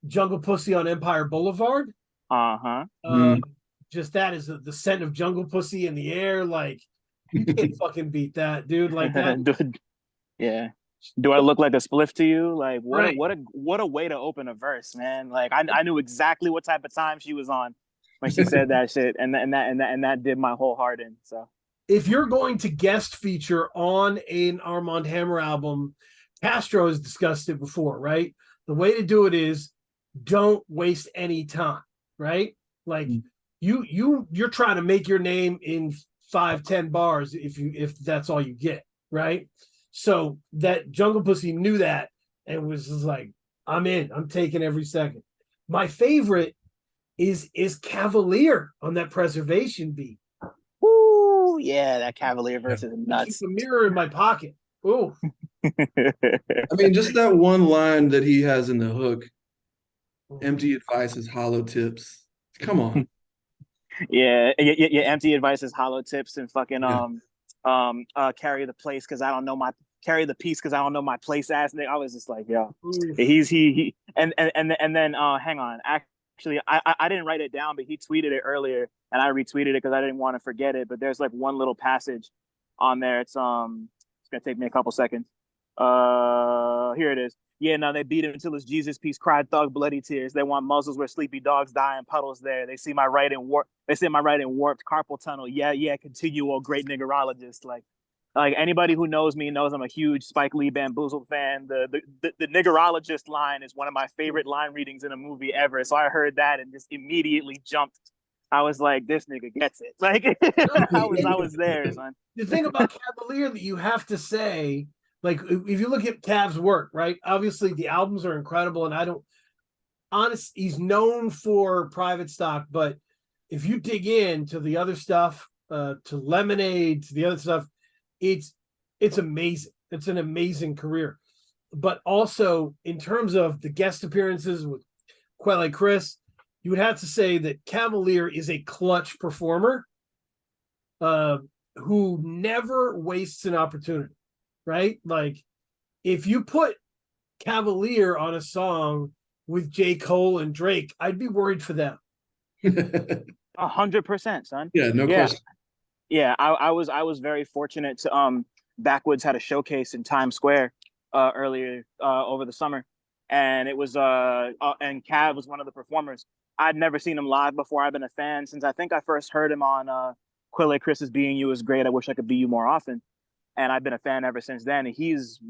Junglepussy on Empire Boulevard. Uh-huh. Um, just that is the scent of Junglepussy in the air. Like you can't fucking beat that, dude. Like that. Dude, yeah. Do I look like a spliff to you? Like Right. what a way to open a verse, man. Like I knew exactly what type of time she was on when she said that shit, and that did my whole heart in. So If you're going to guest feature on an Armand Hammer album, Castro has discussed it before, right? The way to do it is don't waste any time, right? Like you're trying to make your name in 5-10 bars if that's all you get, right? So that Jungle Pussy knew that and was just like, I'm in, I'm taking every second. My favorite is Cavalier on that preservation beat. woo, yeah, that Cavalier verse is Keep nuts. a mirror in my pocket. Oh, I mean, just that one line that he has in the hook, empty advice is hollow tips. Come on. Yeah, empty advice is hollow tips and fucking Yeah. carry the place because I don't know my carry the piece because I don't know my place ass nigga. I was just like, yo, oof. he and then hang on. Actually, I didn't write it down, but he tweeted it earlier and I retweeted it because I didn't want to forget it. But there's like one little passage on there. It's gonna take me a couple seconds. Here it is. Yeah, no, they beat him until his Jesus piece cried thug bloody tears. They want muzzles where sleepy dogs die in puddles there. They see my right in warp. They see my right in warped carpal tunnel. Yeah, yeah, continue, oh great niggerologist. Like anybody who knows me knows I'm a huge Spike Lee Bamboozled fan. The niggerologist line is one of my favorite line readings in a movie ever. So I heard that and just immediately jumped. I was like, this nigga gets it. Like I was there, son. The thing about Cavalier that you have to say, like, if you look at Cav's work, right? Obviously, the albums are incredible, and I don't honest. He's known for Private Stock, but if you dig into the other stuff, to Lemonade, to the other stuff, it's it's amazing. It's an amazing career. But also in terms of the guest appearances with Quelle Chris, you would have to say that Cavalier is a clutch performer, uh, who never wastes an opportunity, right? Like if you put Cavalier on a song with J. Cole and Drake, I'd be worried for them. 100%, son. Yeah, no Yeah, question. yeah. I was very fortunate to Backwoods had a showcase in Times Square earlier over the summer, and it was and Cav was one of the performers. I'd never seen him live before. I've been a fan since I think I first heard him on Quille Chris's "Being You Is Great." I wish I could be you more often, and I've been a fan ever since then. And he's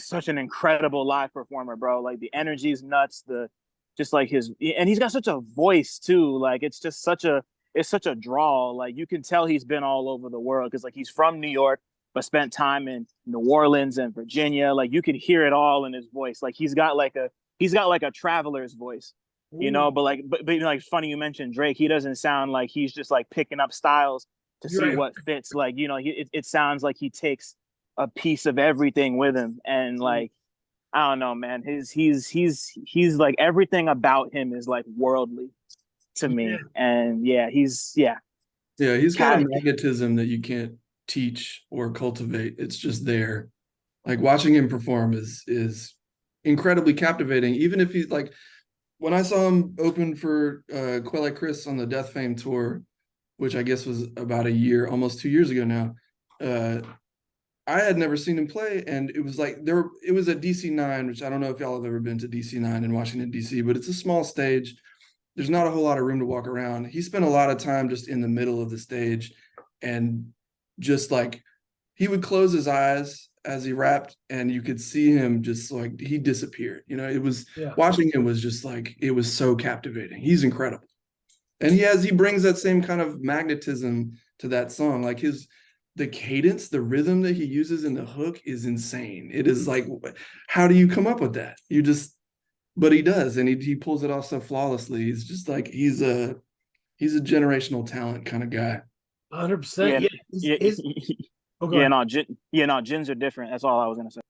such an incredible live performer, bro. Like the energy is nuts. The just like his and he's got such a voice too. Like it's such a draw. Like you can tell he's been all over the world because like he's from New York but spent time in New Orleans and Virginia. Like you can hear it all in his voice. Like he's got like a traveler's voice, you Ooh, know. But you know, like funny you mentioned Drake. He doesn't sound like he's just like picking up styles to you're see right. what fits. Like you know, it sounds like he takes a piece of everything with him, and like I don't know, man. He's like everything about him is like worldly to Yeah, me, and yeah, yeah. Yeah, he's got a Cat, magnetism that you can't teach or cultivate. It's just there. Like watching him perform is incredibly captivating. Even if he's like when I saw him open for Quelle Chris on the Death Fame tour, which I guess was about a year, almost 2 years ago now. Uh, I had never seen him play, and it was like there. It was at DC9, which I don't know if y'all have ever been to DC9 in Washington D.C., but it's a small stage. There's not a whole lot of room to walk around. He spent a lot of time just in the middle of the stage, and just like he would close his eyes as he rapped, and you could see him just like he disappeared. You know, it was yeah. watching him was just like it was so captivating. He's incredible, and he brings that same kind of magnetism to that song. Like the cadence, the rhythm that he uses in the hook is insane. It is like, how do you come up with that? You just, but he does, and he pulls it off so flawlessly. He's just like he's a generational talent kind of guy. 100%. yeah, Yeah. yeah, Oh, go yeah. ahead. No, gins are different. That's all I was gonna say.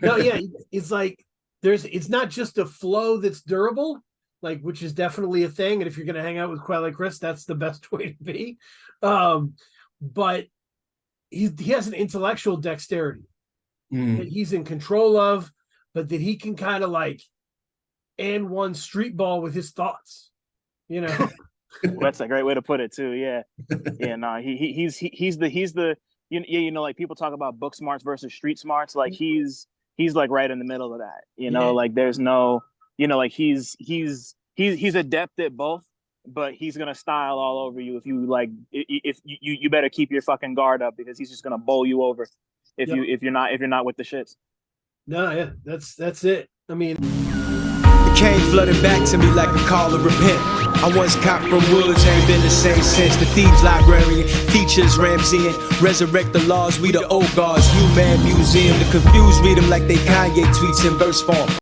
No, yeah. It's like it's not just a flow that's durable, like which is definitely a thing. And if you're gonna hang out with Quelle Chris, that's the best way to be. Um, but he has an intellectual dexterity that Mm. he's in control of, but that he can kind of like and won street ball with his thoughts. You know, Well, that's a great way to put it too. Yeah, yeah. No, he's the you know, like people talk about book smarts versus street smarts. Like he's like right in the middle of that. You know, Yeah. like there's no, you know, like he's adept at both, but he's gonna style all over you if you like. If you better keep your fucking guard up because he's just gonna bowl you over if Yep. if you're not with the shits. No, yeah, that's it. I mean, It came flooding back to me like a call to repent. I once copped from woods, ain't been the same since. The thieves librarian features Ramsey and resurrect the laws. We the old guards, human museum. The confused read them like they Kanye tweets in verse form.